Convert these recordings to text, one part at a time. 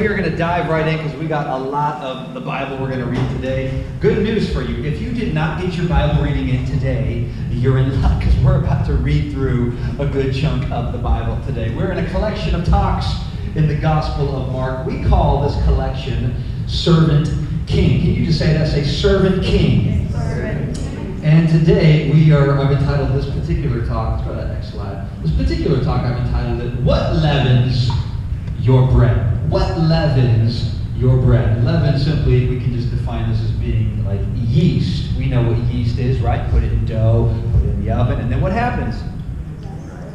we are going to dive right in because we got a lot of the Bible we're going to read today. Good news for you. If you did not get your Bible reading in today, you're in luck because we're about to read through a good chunk of the Bible today. We're in a collection of talks in the Gospel of Mark. We call this collection Servant King. Can you just say that? Say Servant King. Servant. And today I've entitled this particular talk, let's go to that next slide. This particular talk I've entitled it, What Leavens Your Bread? What leavens your bread? Leaven, simply, we can just define this as being like yeast. We know what yeast is, right? Put it in dough, put it in the oven, and then what happens?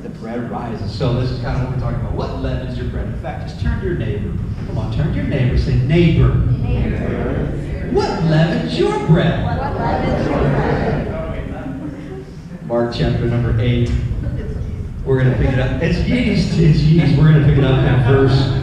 The bread rises. So this is kind of what we're talking about. What leavens your bread? In fact, just turn to your neighbor. Come on, turn to your neighbor. Say, neighbor. Neighbor. What leavens your bread? What leavens your bread? Mark chapter number 8. We're going to pick it up. It's yeast. It's yeast. We're going to pick it up at verse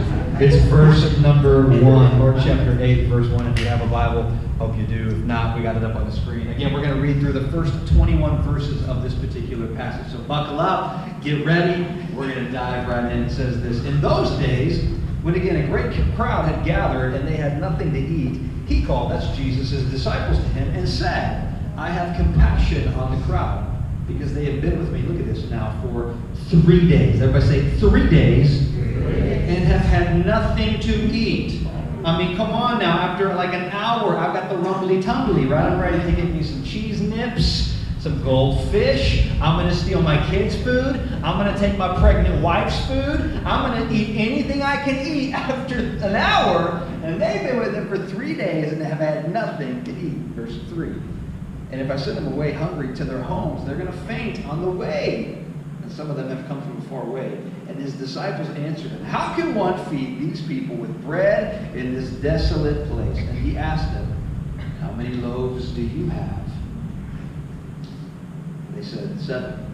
number 1. Mark chapter 8, verse 1. If you have a Bible, hope you do. If not, we got it up on the screen. Again, we're going to read through the first 21 verses of this particular passage. So buckle up, get ready. We're going to dive right in. It says this. In those days, when again a great crowd had gathered and they had nothing to eat, he called, that's Jesus, his disciples to him and said, I have compassion on the crowd, because they have been with me, look at this now, for 3 days. Everybody say 3 days. And have had nothing to eat. I mean, come on now, after like an hour, I've got the rumbly tumbly, right? I'm ready to get me some cheese nips, some goldfish. I'm going to steal my kids' food. I'm going to take my pregnant wife's food. I'm going to eat anything I can eat after an hour. And they've been with him for 3 days and have had nothing to eat. Verse 3. And if I send them away hungry to their homes, they're going to faint on the way. And some of them have come from far away. And his disciples answered him, how can one feed these people with bread in this desolate place? And he asked them, how many loaves do you have? They said, 7.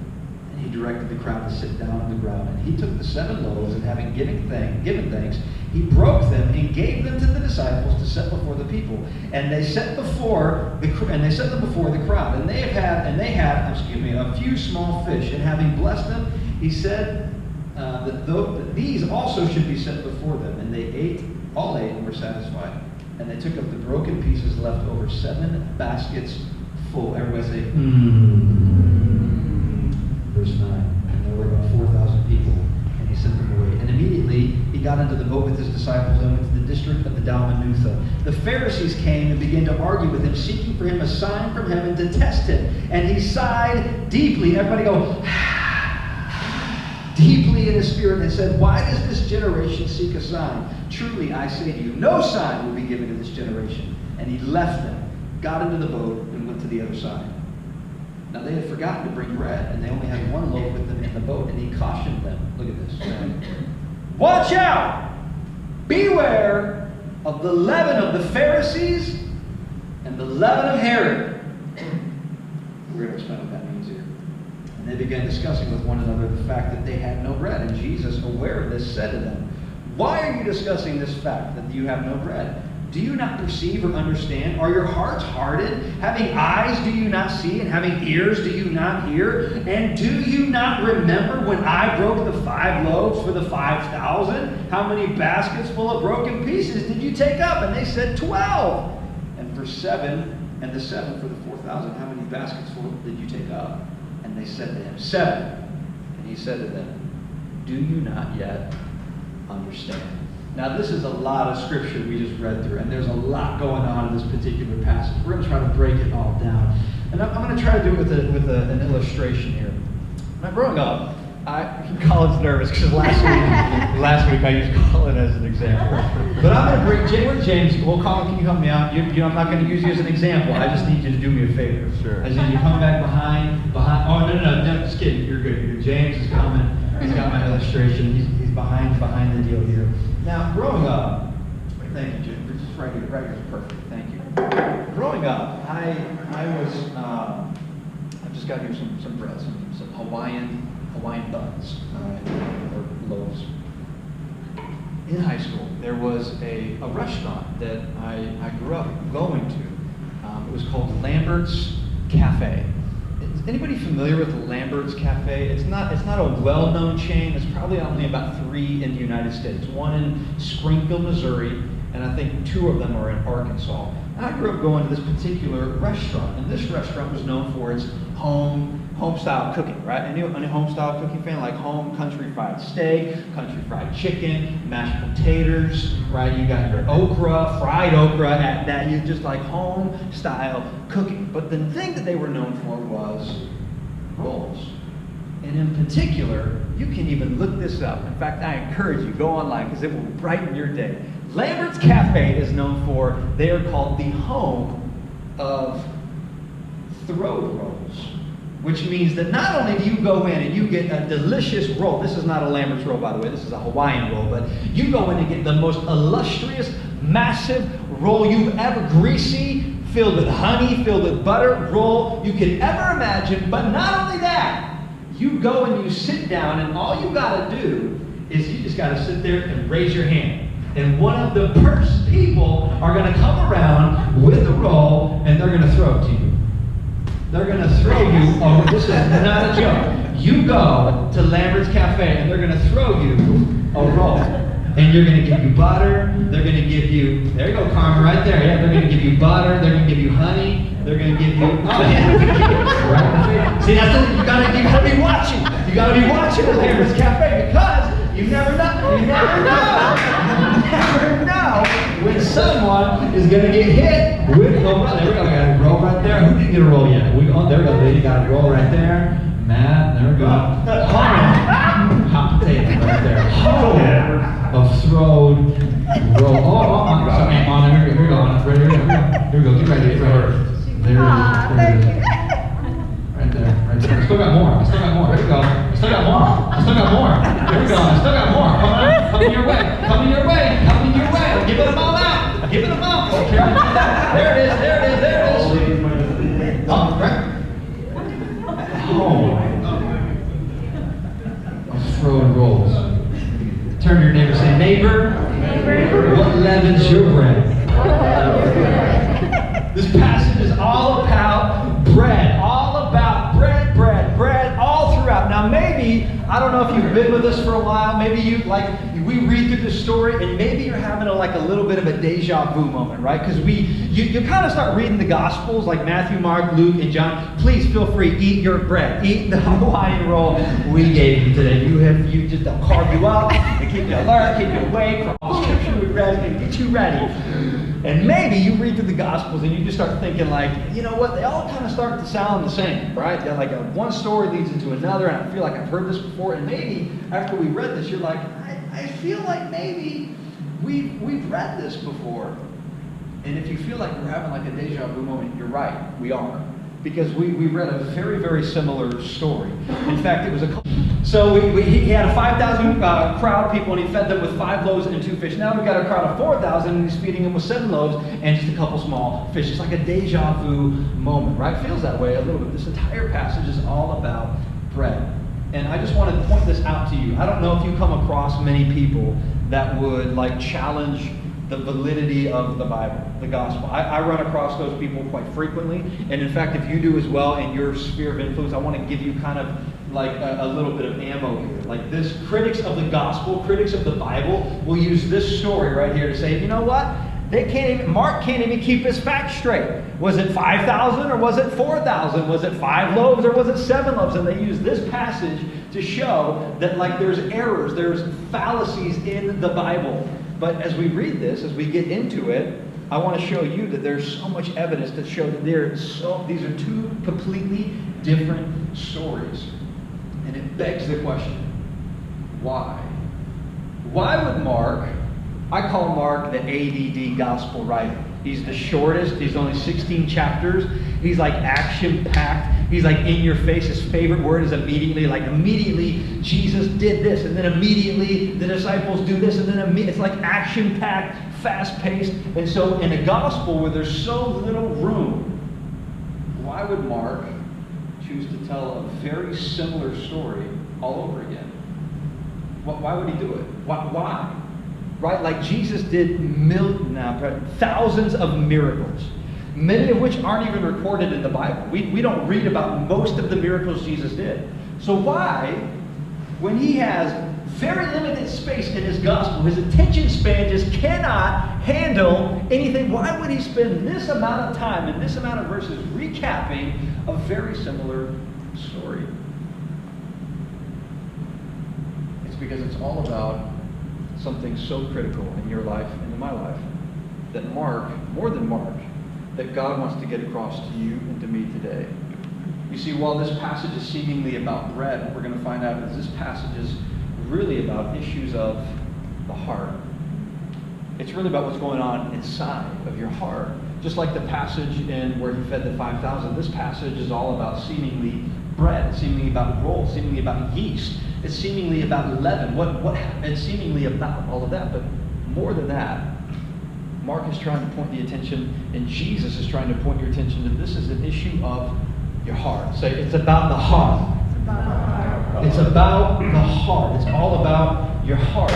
And he directed the crowd to sit down on the ground. And he took the 7 loaves, and having given thanks, he broke them and gave them to the disciples to set before the people. And they set them before the crowd. And they had a few small fish. And having blessed them, he said that these also should be set before them. And they all ate and were satisfied. And they took up the broken pieces left over, 7 baskets full. Everybody say, Verse 9. And there were about 4,000 people. And he sent them away. And immediately he got into the boat with his disciples and went to the district of the Dalmanutha. The Pharisees came and began to argue with him, seeking for him a sign from heaven to test him. And he sighed deeply. Everybody go, deeply in his spirit, and said, why does this generation seek a sign? Truly, I say to you, no sign will be given to this generation. And he left them, got into the boat, and went to the other side. Now they had forgotten to bring bread, and they only had 1 loaf with them in the boat, and he cautioned them. Look at this. Watch out! Beware of the leaven of the Pharisees and the leaven of Herod. We're going to explain what that means here. And they began discussing with one another the fact that they had no bread. And Jesus, aware of this, said to them, why are you discussing this fact that you have no bread? Do you not perceive or understand? Are your hearts hardened? Having eyes, do you not see? And having ears, do you not hear? And do you not remember when I broke the 5 loaves for the 5,000? How many baskets full of broken pieces did you take up? And they said 12. And for 7, and the 7 for the 4,000, how many baskets full did you take up? And they said to him, 7. And he said to them, do you not yet understand? Now, this is a lot of scripture we just read through, and there's a lot going on in this particular passage. We're going to try to break it all down. And I'm going to try to do it with an illustration here. Now, growing up, Colin's nervous because last week I used Colin as an example. But I'm going to bring James. Well, Colin, can you help me out? I'm not going to use you as an example. I just need you to do me a favor. Sure. As in, you come back behind. Oh, no, just kidding. You're good. James is coming. He's got my illustration. He's behind the deal here. Now, growing up, thank you, Jim. Just right here is perfect. Thank you. Growing up, I just got here some bread, some Hawaiian buns, or loaves. In high school, there was a restaurant that I grew up going to. It was called Lambert's Cafe. anybody familiar with Lambert's Cafe? It's not a well-known chain. There's probably only about 3 in the United States. One in Springfield, Missouri, and I think 2 of them are in Arkansas. And I grew up going to this particular restaurant, and this restaurant was known for its home-style cooking, right? Any home-style cooking fan? Like home country fried steak, country fried chicken, mashed potatoes, right? You got your okra, fried okra, at that. You just like home-style cooking. But the thing that they were known for was rolls. And in particular, you can even look this up. In fact, I encourage you, go online because it will brighten your day. Lambert's Cafe is known for, they are called the home of throat rolls, which means that not only do you go in and you get a delicious roll, this is not a Lambert's roll, by the way, this is a Hawaiian roll, but you go in and get the most illustrious, massive roll you've ever, greasy, filled with honey, filled with butter, roll you could ever imagine. But not only that, you go and you sit down, and all you got to do is you just got to sit there and raise your hand. And one of the people are going to come around with the roll, and they're going to throw it to you. They're going to throw you, oh, this is not a joke. You go to Lambert's Cafe, and they're going to throw you a roll. And you're going to give you butter, they're going to give you, there you go, Carmen, right there. Yeah, they're going to give you butter, they're going to give you honey, they're going to give you, oh yeah, right? See, that's the, you got to be watching. You got to be watching at Lambert's Cafe, because you never know. You never know when someone is going to get hit with a roll. There we go. We got a roll right there. Who didn't get a roll yet? There we go. Lady got a roll right there. Matt, there we go. Hot potato right there. Of thrown roll. Here we go. Here we go. Get ready. There it is. Right there. I still got more. Here we go. I still got more. Here we go. I still got more. Come on. Coming your way. I'm giving them all out. Okay. There it is. Oh, right. Oh. I'm throwing rolls. Turn to your neighbor and say, neighbor, what leavens your bread? This passage is all about bread. All about bread, all throughout. Now maybe, I don't know if you've been with us for a while, maybe we read through this story and maybe you're having a little bit of a deja vu moment, right? Because you kind of start reading the Gospels like Matthew, Mark, Luke, and John. Please feel free, eat your bread. Eat the Hawaiian roll we gave you today. You just they'll carve you up, and keep you alert, keep you awake, for all scripture we read, and get you ready. And maybe you read through the Gospels and you just start thinking like, you know what, they all kind of start to sound the same, right? They're like one story leads into another, and I feel like I've heard this before, and maybe after we read this, you're like, I feel like maybe we've read this before. And if you feel like we're having like a deja vu moment, you're right, we are. Because we read a very, very similar story. In fact, it was so he had a 5,000 crowd people, and he fed them with 5 loaves and 2 fish. Now we've got a crowd of 4,000, and he's feeding them with 7 loaves and just a couple small fish. It's like a deja vu moment, right? It feels that way a little bit. This entire passage is all about bread. And I just want to point this out to you. I don't know if you come across many people that would challenge the validity of the Bible, the gospel. I run across those people quite frequently. And in fact, if you do as well in your sphere of influence, I want to give you kind of like a little bit of ammo here. Like this, critics of the gospel, critics of the Bible will use this story right here to say, you know what? Mark can't even keep his facts straight. Was it 5,000 or was it 4,000? Was it 5 loaves or was it 7 loaves? And they use this passage to show that there's errors, there's fallacies in the Bible. But as we read this, as we get into it, I want to show you that there's so much evidence to show that these are 2 completely different stories. And it begs the question, why? Why would Mark, I call Mark the ADD gospel writer. He's the shortest. He's only 16 chapters. He's like action-packed. He's like in your face. His favorite word is immediately. Like immediately Jesus did this, and then immediately the disciples do this, and then it's like action-packed, fast-paced. And so in a gospel where there's so little room, why would Mark choose to tell a very similar story all over again? Why would he do it? Why? Right? Like Jesus did thousands of miracles. many of which aren't even recorded in the Bible. We don't read about most of the miracles Jesus did. So why, when he has very limited space in his gospel, his attention span just cannot handle anything, why would he spend this amount of time and this amount of verses recapping a very similar story? It's because it's all about something so critical in your life and in my life that Mark, more than Mark, that God wants to get across to you and to me today. You see, while this passage is seemingly about bread, what we're going to find out is this passage is really about issues of the heart. It's really about what's going on inside of your heart. Just like the passage in where he fed the 5,000, this passage is all about seemingly bread. It's seemingly about roll, seemingly about yeast. It's seemingly about leaven. It's seemingly about all of that. But more than that, Mark is trying to point the attention, and Jesus is trying to point your attention to this is an issue of your heart. Say, it's about the heart. It's about the heart. It's all about your heart.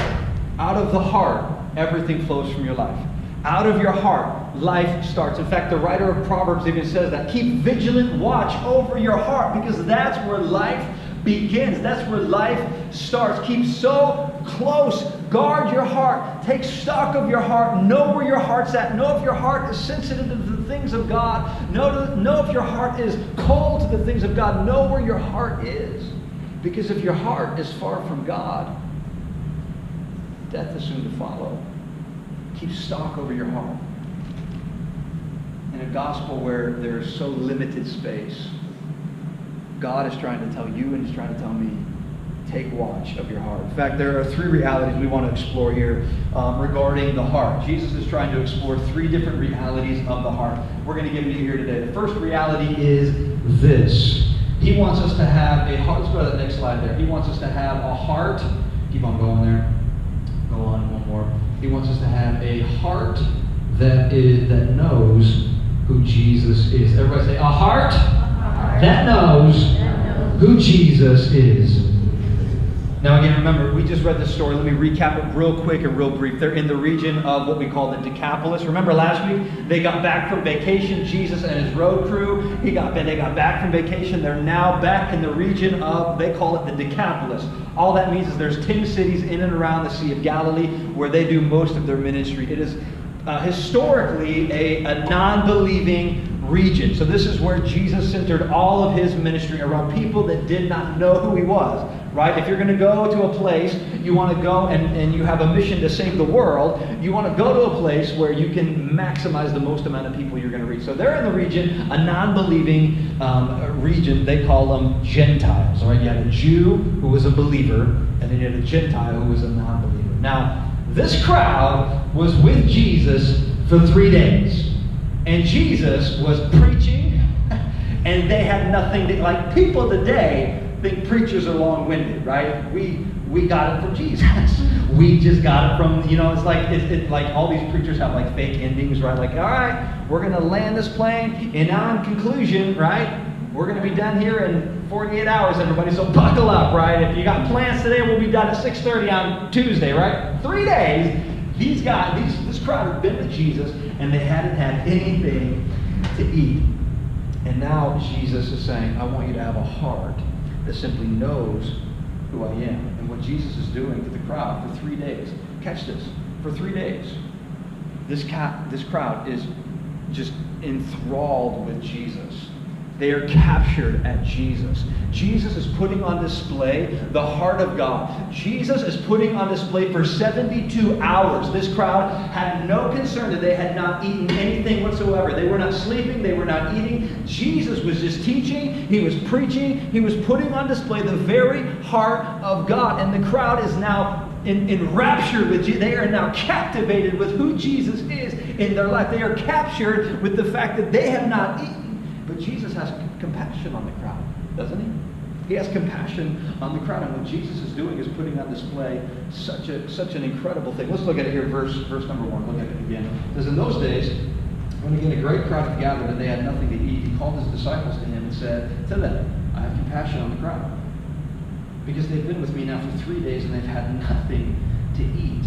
Out of the heart, everything flows from your life. Out of your heart, life starts. In fact, the writer of Proverbs even says that. Keep vigilant watch over your heart, because that's where life begins. That's where life starts. Keep so close. Guard your heart. Take stock of your heart. Know where your heart's at. Know if your heart is sensitive to the things of God. Know if your heart is cold to the things of God. Know where your heart is. Because if your heart is far from God, death is soon to follow. Keep stock over your heart. In a gospel where there's so limited space, God is trying to tell you and he's trying to tell me, take watch of your heart. In fact, there are three realities we want to explore here regarding the heart. Jesus is trying to explore three different realities of the heart. We're going to give it to you here today. The first reality is this. He wants us to have a heart. Let's go to the next slide there. He wants us to have a heart. Keep on going there. Go on one more. He wants us to have a heart that knows who Jesus is. Everybody say, a heart that knows who Jesus is. Now again, remember, we just read this story. Let me recap it real quick and real brief. They're in the region of what we call the Decapolis. Remember last week, they got back from vacation. Jesus and his road crew, they got back from vacation. They're now back in the region of, they call it the Decapolis. All that means is there's 10 cities in and around the Sea of Galilee where they do most of their ministry. It is historically a non-believing region. So this is where Jesus centered all of his ministry around people that did not know who he was, right? If you're going to go to a place, you want to go and you have a mission to save the world, you want to go to a place where you can maximize the most amount of people you're going to reach. So they're in the region, a non-believing region. They call them Gentiles, all right? You had a Jew who was a believer, and then you had a Gentile who was a non-believer. Now, this crowd was with Jesus for 3 days. And Jesus was preaching, and they had nothing to, like people today think preachers are long-winded, right? We got it from Jesus. We just got it from, it's like all these preachers have like fake endings, right? Like, all right, we're going to land this plane, and now in conclusion, right, we're going to be done here in 48 hours, everybody, so buckle up, right? If you got plans today, we'll be done at 6:30 on Tuesday, right? 3 days. This crowd had been with Jesus, and they hadn't had anything to eat. And now Jesus is saying, I want you to have a heart that simply knows who I am. And what Jesus is doing to the crowd for 3 days. Catch this. For 3 days, this crowd is just enthralled with Jesus. They are captured at Jesus. Jesus is putting on display the heart of God. Jesus is putting on display for 72 hours. This crowd had no concern that they had not eaten anything whatsoever. They were not sleeping. They were not eating. Jesus was just teaching. He was preaching. He was putting on display the very heart of God. And the crowd is now enraptured with Jesus. They are now captivated with who Jesus is in their life. They are captured with the fact that they have not eaten. But Jesus has compassion on the crowd, doesn't he? He has compassion on the crowd. And what Jesus is doing is putting on display such an incredible thing. Let's look at it here, verse number 1. Look at it again. It says, in those days, when again a great crowd had gathered and they had nothing to eat, he called his disciples to him and said to them, I have compassion on the crowd, because they've been with me now for 3 days and they've had nothing to eat.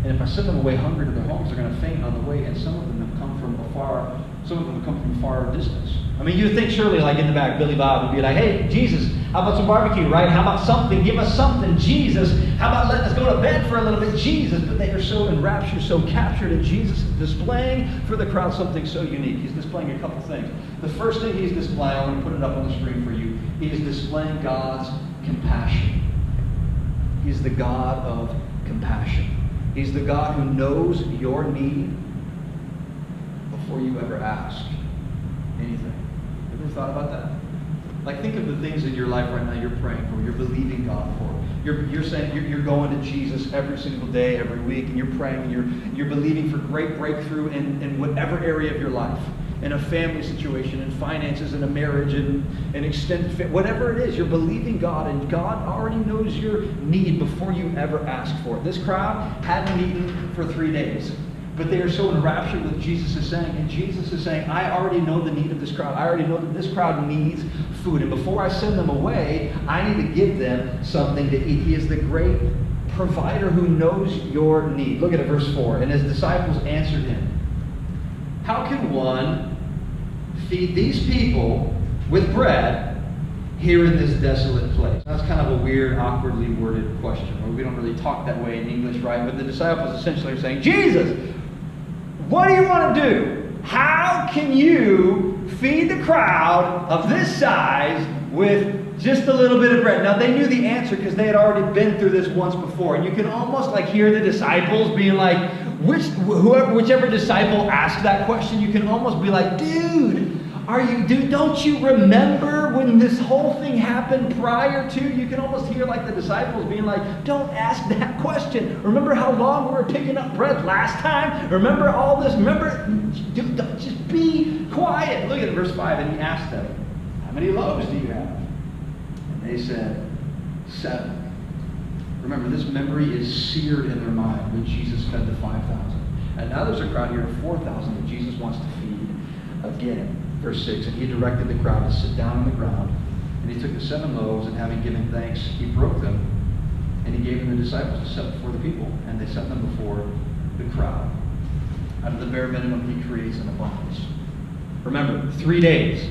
And if I send them away hungry to their homes, they're going to faint on the way, and some of them have come from a far Some of them would come from a far distance. I mean, you'd think surely, like in the back, Billy Bob would be like, hey, Jesus, how about some barbecue, right? How about something? Give us something, Jesus. How about letting us go to bed for a little bit, Jesus? But they are so enraptured, so captured, and Jesus is displaying for the crowd something so unique. He's displaying a couple things. The first thing he's displaying, I'm going to put it up on the screen for you, he is displaying God's compassion. He's the God of compassion. He's the God who knows your need before you ever ask anything. Have you ever thought about that? Like, think of the things in your life right now you're praying for, you're believing God for. You're saying you're going to Jesus every single day, every week, and you're praying, and you're believing for great breakthrough in whatever area of your life. In a family situation, in finances, in a marriage, in an extended family, whatever it is, you're believing God, and God already knows your need before you ever ask for it. This crowd hadn't eaten for 3 days, but they are so enraptured with Jesus is saying, and Jesus is saying, I already know the need of this crowd. I already know that this crowd needs food, and before I send them away, I need to give them something to eat. He is the great provider who knows your need. Look at it, verse 4. And his disciples answered him, how can one feed these people with bread here in this desolate place? That's kind of a weird, awkwardly worded question. Or we don't really talk that way in English, right? But the disciples essentially are saying, Jesus, what do you want to do? How can you feed the crowd of this size with just a little bit of bread? Now, they knew the answer because they had already been through this once before. And you can almost like hear the disciples being like, whichever disciple asked that question, you can almost be like, dude, don't you remember when this whole thing happened prior to? You can almost hear like the disciples being like, don't ask that question. Remember how long we were picking up bread last time? Remember all this? Remember? Just be quiet. Look at verse 5, and he asked them, how many loaves do you have? And they said, 7. Remember, this memory is seared in their mind when Jesus fed the 5,000. And now there's a crowd here of 4,000 that Jesus wants to feed again. Verse 6, and he directed the crowd to sit down on the ground. And he took the 7 loaves, and having given thanks, he broke them. And he gave them to the disciples to set before the people. And they set them before the crowd. Out of the bare minimum, he creates an abundance. Remember, 3 days.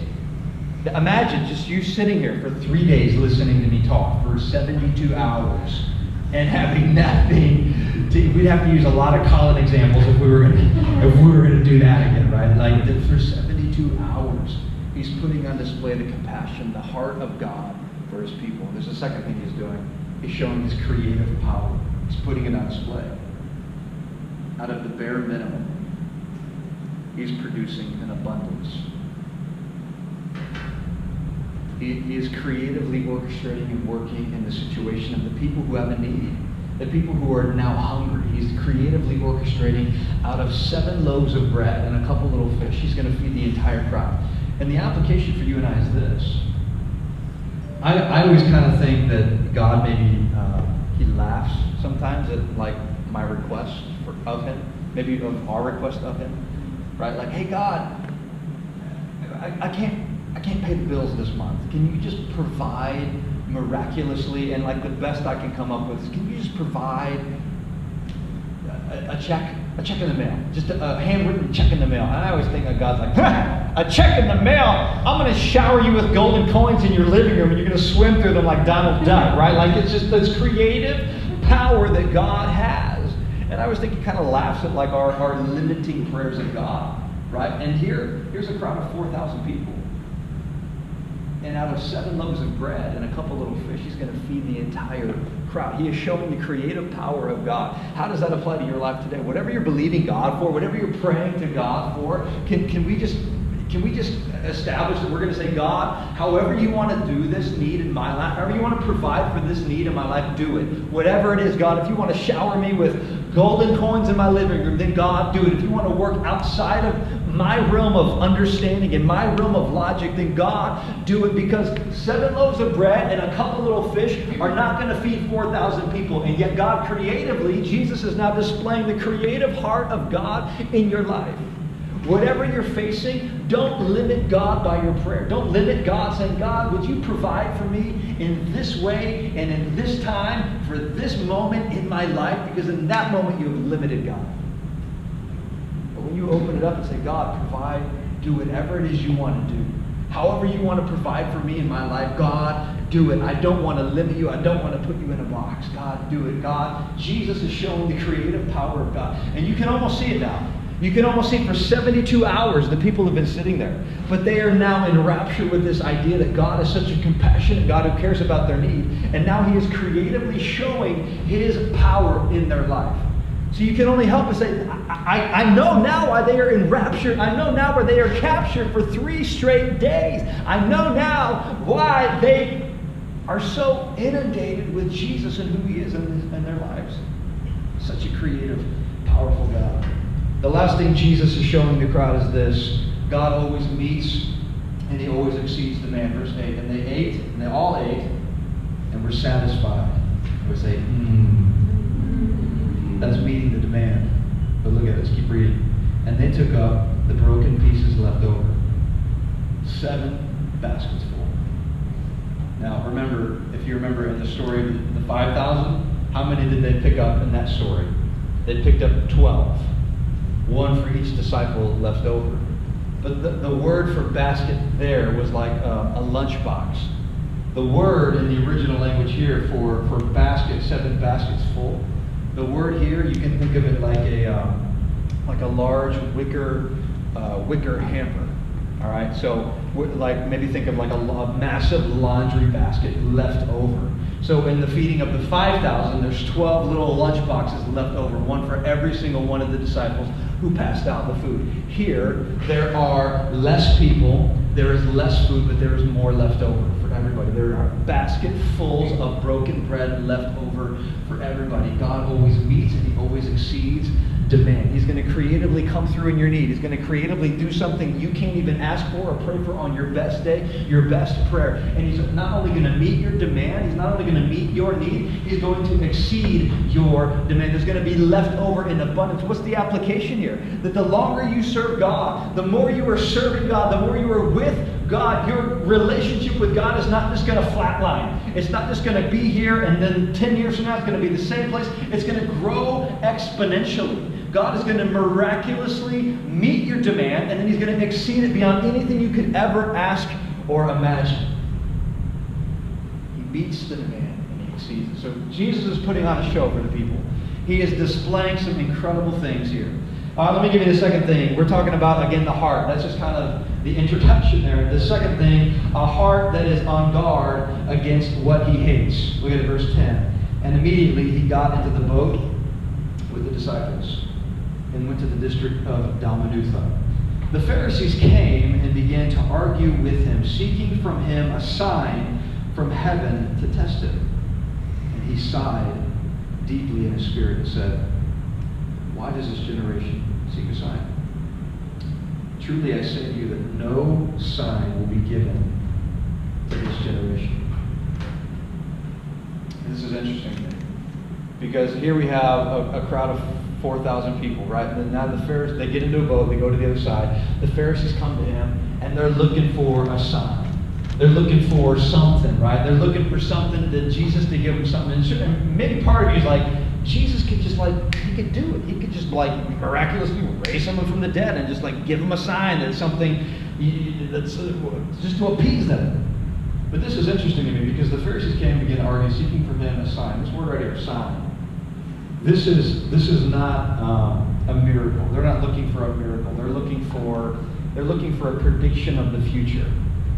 Imagine just you sitting here for 3 days listening to me talk for 72 hours. And having nothing, we'd have to use a lot of Colin examples if we were going to do that again, right? Like for 72 hours, he's putting on display the compassion, the heart of God for his people. There's a second thing he's doing. He's showing his creative power. He's putting it on display. Out of the bare minimum, he's producing an abundance. He is creatively orchestrating and working in the situation of the people who have a need, the people who are now hungry. He's creatively orchestrating out of 7 loaves of bread and a couple little fish. He's going to feed the entire crowd. And the application for you and I is this. I always kind of think that God maybe, he laughs sometimes at like my request of him, maybe of our request of him, right? Like, hey God, I can't pay the bills this month. Can you just provide miraculously? And like the best I can come up with is, can you just provide a check in the mail? Just a handwritten check in the mail. And I always think of God's like, a check in the mail? I'm going to shower you with golden coins in your living room and you're going to swim through them like Donald Duck, right? Like it's just this creative power that God has. And I always think he kind of laughs at like our limiting prayers of God, right? And here's a crowd of 4,000 people. And out of 7 loaves of bread and a couple little fish, he's going to feed the entire crowd. He is showing the creative power of God. How does that apply to your life today? Whatever you're believing God for, whatever you're praying to God for, can we just establish that we're going to say, God, however you want to do this need in my life, however you want to provide for this need in my life, do it. Whatever it is, God, if you want to shower me with golden coins in my living room, then God, do it. If you want to work outside of my realm of understanding and my realm of logic, then God, do it, because 7 loaves of bread and a couple little fish are not going to feed 4,000 people. And yet God creatively, Jesus is now displaying the creative heart of God in your life. Whatever you're facing, don't limit God by your prayer. Don't limit God saying, God, would you provide for me in this way and in this time for this moment in my life? Because in that moment you have limited God. But when you open it up and say, God, provide do whatever it is you want to do. However you want to provide for me in my life, God, do it. I don't want to limit you. I don't want to put you in a box. God, do it. God, Jesus is showing the creative power of God. And you can almost see it now. You can almost see for 72 hours the people have been sitting there. But they are now in rapture with this idea that God is such a compassionate God who cares about their need. And now he is creatively showing his power in their life. So you can only help but say, I know now why they are in rapture. I know now why they are captured for 3 straight days. I know now why they are so inundated with Jesus and who he is in their lives. Such a creative, powerful God. The last thing Jesus is showing the crowd is this. God always meets and he always exceeds demand. Verse 8. And they ate, and they all ate, and were satisfied. Verse 8. That's meeting the demand. But look at this. Keep reading. And they took up the broken pieces left over. 7 baskets full. Now remember, if you remember in the story of the 5,000, how many did they pick up in that story? They picked up 12. 1 for each disciple left over. But the word for basket there was like a lunchbox. The word in the original language here for basket, 7 baskets full, the word here, you can think of it like a large wicker hamper. All right, so like maybe think of like a massive laundry basket left over. So in the feeding of the 5,000, there's 12 little lunch boxes left over, 1 for every single one of the disciples who passed out the food. Here, there are less people, there is less food, but there is more left over for everybody. There are basketfuls of broken bread left over for everybody. God always meets and he always exceeds demand. He's going to creatively come through in your need. He's going to creatively do something you can't even ask for or pray for on your best day, your best prayer. And he's not only going to meet your demand, he's not only going to meet your need, he's going to exceed your demand. There's going to be left over in abundance. What's the application here? That the longer you serve God, the more you are serving God, the more you are with God, your relationship with God is not just going to flatline. It's not just going to be here and then 10 years from now it's going to be the same place. It's going to grow exponentially. God is going to miraculously meet your demand, and then he's going to exceed it beyond anything you could ever ask or imagine. He meets the demand and he exceeds it. So Jesus is putting on a show for the people. He is displaying some incredible things here. Let me give you the second thing. We're talking about, again, the heart. That's just kind of the introduction there. The second thing, a heart that is on guard against what he hates. Look at verse 10. And immediately he got into the boat with the disciples and went to the district of Dalmanutha. The Pharisees came and began to argue with him, seeking from him a sign from heaven to test him. And he sighed deeply in his spirit and said, "Why does this generation seek a sign? Truly I say to you that no sign will be given to this generation." This is interesting to me, because here we have a crowd of 4,000 people, right? And then now the Pharisees, they get into a boat, they go to the other side. The Pharisees come to him, and they're looking for a sign. They're looking for something, right? They're looking for something that Jesus to give them something. And maybe part of you is like, Jesus could just he could do it. He could just miraculously raise someone from the dead and just give them a sign that's something that's just to appease them. But this is interesting to me because the Pharisees came and began arguing, seeking from him a sign. This word right here, sign. This is not a miracle. They're not looking for a miracle. They're looking for a prediction of the future,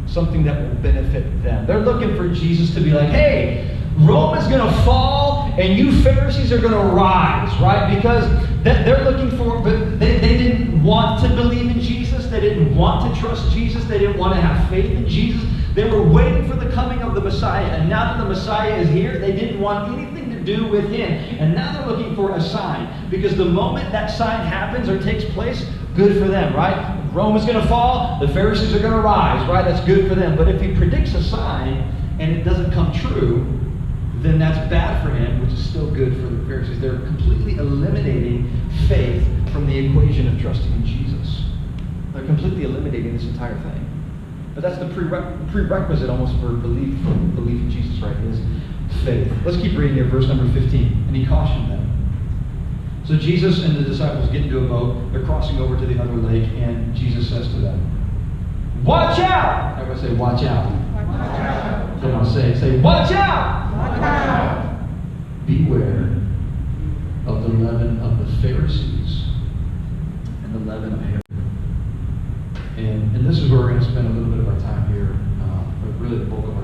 something that will benefit them. They're looking for Jesus to be like, hey, Rome is going to fall and you Pharisees are going to rise, right? Because they're looking for, but they didn't want to believe in Jesus. They didn't want to trust Jesus. They didn't want to have faith in Jesus. They were waiting for the coming of the Messiah. And now that the Messiah is here, they didn't want anything to do with him. And now they're looking for a sign. Because the moment that sign happens or takes place, good for them, right? Rome is going to fall, the Pharisees are going to rise, right? That's good for them. But if he predicts a sign and it doesn't come true, then that's bad for him, which is still good for the Pharisees. They're completely eliminating faith from the equation of trusting in Jesus. They're completely eliminating this entire thing. But that's the prerequisite almost for belief in Jesus, right? Is faith. Let's keep reading here, verse number 15. And he cautioned them, So Jesus and the disciples get into a boat. They're crossing over to the other lake, and Jesus says to them, "Watch out!" Everybody say, "Watch out." Watch out. Come on, say, "Watch out!" Watch out. Beware of the leaven of the Pharisees and the leaven of Herod. And this is where we're going to spend a little bit of our time here, but really the bulk of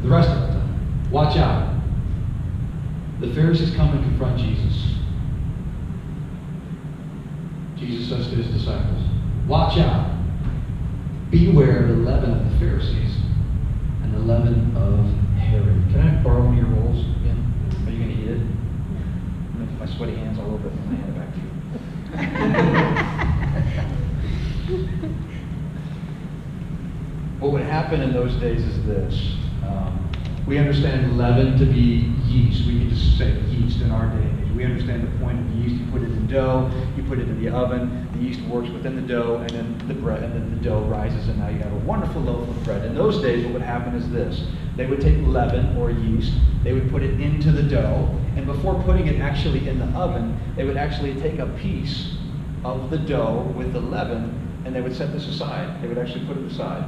the rest of our time. Watch out. The Pharisees come and confront Jesus. Jesus says to his disciples, "Watch out. Beware of the leaven of the Pharisees and the leaven of Herod." Can I borrow one of your rolls again? Are you going to eat it? I'm going to put my sweaty hands all over it and hand it back to you. What would happen in those days is this. We understand leaven to be yeast. We can just say yeast in our day and age. We understand the point of yeast. You put it in dough, you put it in the oven, the yeast works within the dough, and then the bread, and then the dough rises, and now you have a wonderful loaf of bread. In those days, what would happen is this. They would take leaven or yeast, they would put it into the dough, and before putting it actually in the oven, they would actually take a piece of the dough with the leaven, and they would set this aside. They would actually put it aside.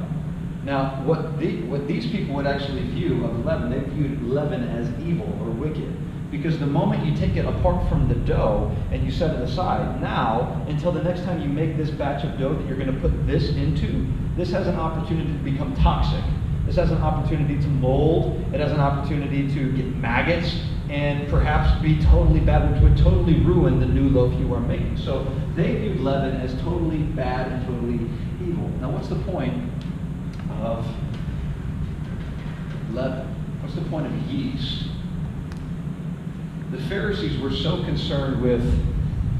Now, what these people would actually view of leaven, they viewed leaven as evil or wicked. Because the moment you take it apart from the dough and you set it aside, now, until the next time you make this batch of dough that you're going to put this into, this has an opportunity to become toxic. This has an opportunity to mold. It has an opportunity to get maggots and perhaps be totally bad, which would totally ruin the new loaf you are making. So they viewed leaven as totally bad and totally evil. Now, what's the point of leaven? What's the point of yeast? The Pharisees were so concerned with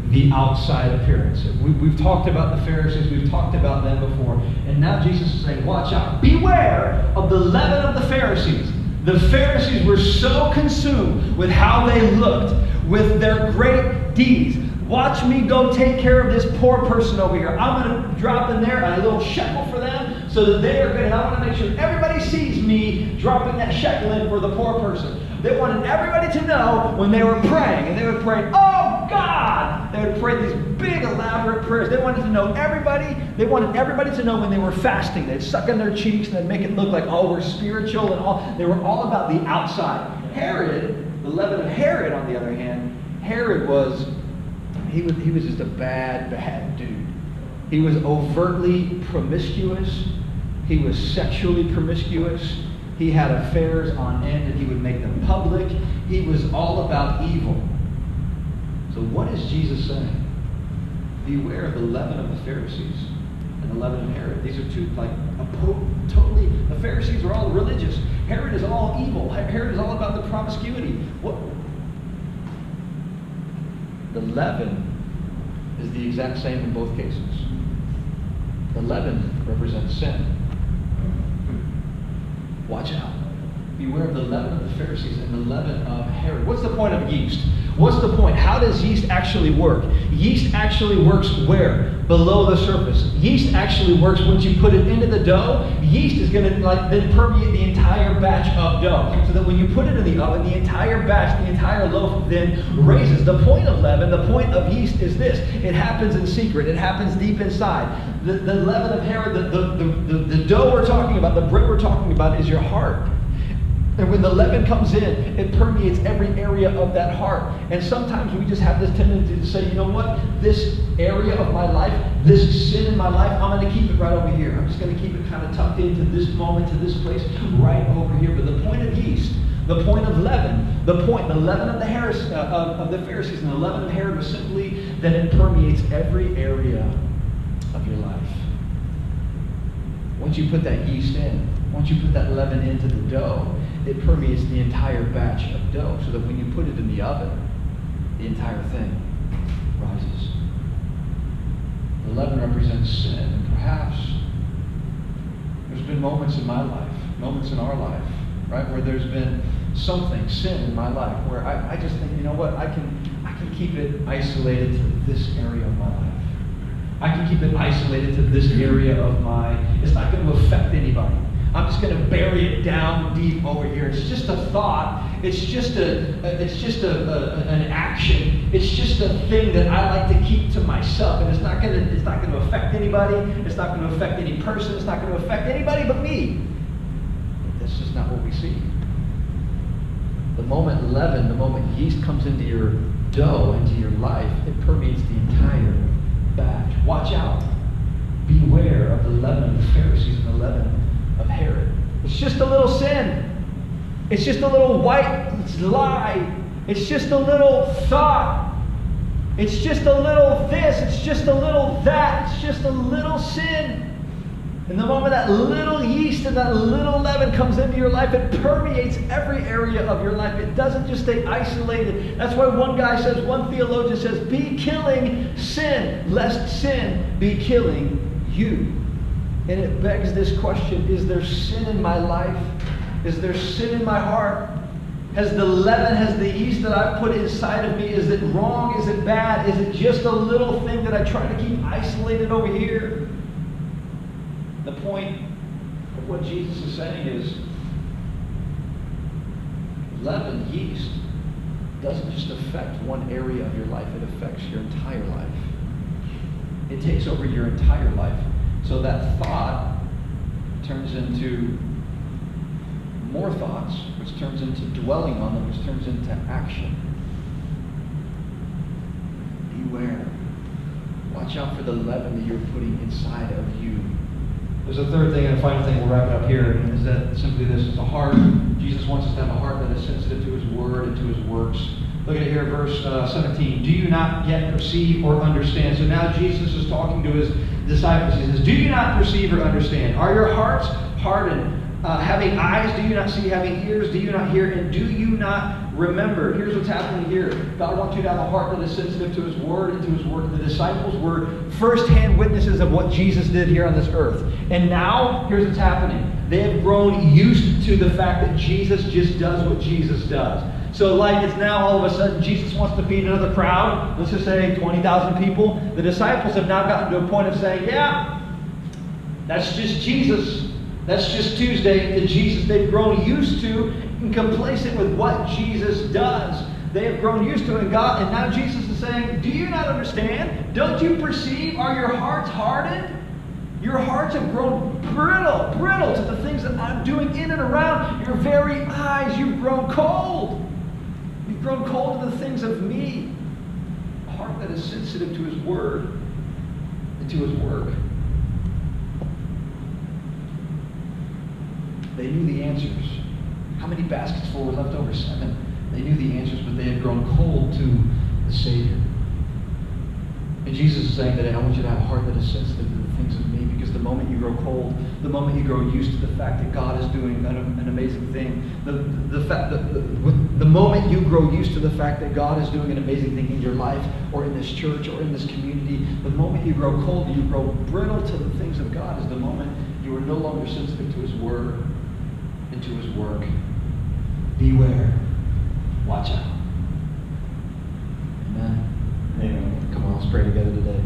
the outside appearance. We've talked about the Pharisees, we've talked about them before, and now Jesus is saying, watch out, beware of the leaven of the Pharisees. The Pharisees were so consumed with how they looked, with their great deeds. Watch me go take care of this poor person over here. I'm going to drop in there a little shekel for them so that they are good. And I want to make sure everybody sees me dropping that shekel in for the poor person. They wanted everybody to know when they were praying. And they would pray, "Oh God!" They would pray these big elaborate prayers. They wanted to know everybody. They wanted everybody to know when they were fasting. They'd suck in their cheeks and they'd make it look like, oh, we're spiritual and all. They were all about the outside. Herod, the leaven of Herod, on the other hand, Herod was... He was just a bad, bad dude. He was overtly promiscuous. He was sexually promiscuous. He had affairs on end and he would make them public. He was all about evil. So what is Jesus saying? Beware of the leaven of the Pharisees and the leaven of Herod. These are two, totally, the Pharisees are all religious. Herod is all evil. Herod is all about the promiscuity. The leaven is the exact same in both cases. The leaven represents sin. Watch out. Beware of the leaven of the Pharisees and the leaven of Herod. What's the point of yeast? What's the point? How does yeast actually work? Yeast actually works where? Below the surface. Yeast actually works once you put it into the dough. Yeast is going to then permeate the entire batch of dough. So that when you put it in the oven, the entire batch, the entire loaf then raises. The point of leaven, the point of yeast is this. It happens in secret. It happens deep inside. The leaven of Herod, the dough we're talking about, the bread we're talking about is your heart. And when the leaven comes in, it permeates every area of that heart. And sometimes we just have this tendency to say, you know what? This area of my life, this sin in my life, I'm going to keep it right over here. I'm just going to keep it kind of tucked into this moment, to this place, right over here. But the point of yeast, the point of leaven, the leaven of the Pharisees and the leaven of Herod was simply that it permeates every area of your life. Once you put that yeast in, once you put that leaven into the dough, it permeates the entire batch of dough, so that when you put it in the oven, the entire thing rises. The leaven represents sin, and perhaps there's been moments in my life, moments in our life, right, where there's been something, sin in my life, where I just think, you know what, I can keep it isolated to this area of my life. I can keep it isolated to this area of it's not going to affect anybody. I'm just going to bury it down deep over here. It's just a thought. It's just an action. It's just a thing that I like to keep to myself, and it's not going to affect anybody. It's not going to affect any person. It's not going to affect anybody but me. But that's just not what we see. The moment leaven, the moment yeast comes into your dough, into your life, it permeates the entire batch. Watch out. Beware of the leaven of the Pharisees and the leaven of Herod. It's just a little sin. It's just a little white lie. It's just a little thought. It's just a little this. It's just a little that. It's just a little sin. And the moment that little yeast and that little leaven comes into your life, it permeates every area of your life. It doesn't just stay isolated. That's why one theologian says, be killing sin, lest sin be killing you. And it begs this question, is there sin in my life? Is there sin in my heart? Has the leaven, has the yeast that I've put inside of me, is it wrong? Is it bad? Is it just a little thing that I try to keep isolated over here? The point of what Jesus is saying is, leaven, yeast, doesn't just affect one area of your life, it affects your entire life. It takes over your entire life. So that thought turns into more thoughts, which turns into dwelling on them, which turns into action. Beware. Watch out for the leaven that you're putting inside of you. There's a third thing and a final thing, we'll wrap it up here, is that simply this is a heart. Jesus wants us to have a heart that is sensitive to his word and to his works. Look at it here, verse 17. Do you not yet perceive or understand? So now Jesus is talking to his disciples. He says, do you not perceive or understand? Are your hearts hardened? Having eyes, do you not see? Having ears, do you not hear? And do you not remember? Here's what's happening here. God wants you to have a heart that is sensitive to his word and to his work. The disciples were first-hand witnesses of what Jesus did here on this earth. And now, here's what's happening. They have grown used to the fact that Jesus just does what Jesus does. So like it's now all of a sudden Jesus wants to feed another crowd. Let's just say 20,000 people. The disciples have now gotten to a point of saying, yeah, that's just Jesus. That's just Tuesday to Jesus. They've grown used to and complacent with what Jesus does. They have grown used to it in God, and now Jesus is saying, do you not understand? Don't you perceive? Are your hearts hardened? Your hearts have grown brittle to the things that I'm doing in and around your very eyes. You've grown cold. You've grown cold to the things of me. A heart that is sensitive to his word and to his work. They knew the answers. How many baskets full were left over? 7. They knew the answers, but they had grown cold to the Savior. And Jesus is saying today, I want you to have a heart that is sensitive to the things of me, because the moment you grow cold, the moment you grow used to the fact that God is doing an amazing thing, the moment you grow used to the fact that God is doing an amazing thing in your life, or in this church, or in this community, the moment you grow cold, you grow brittle to the things of God, is the moment you are no longer sensitive to his word and to his work. Beware. Watch out. Amen. Amen. Come on, let's pray together today.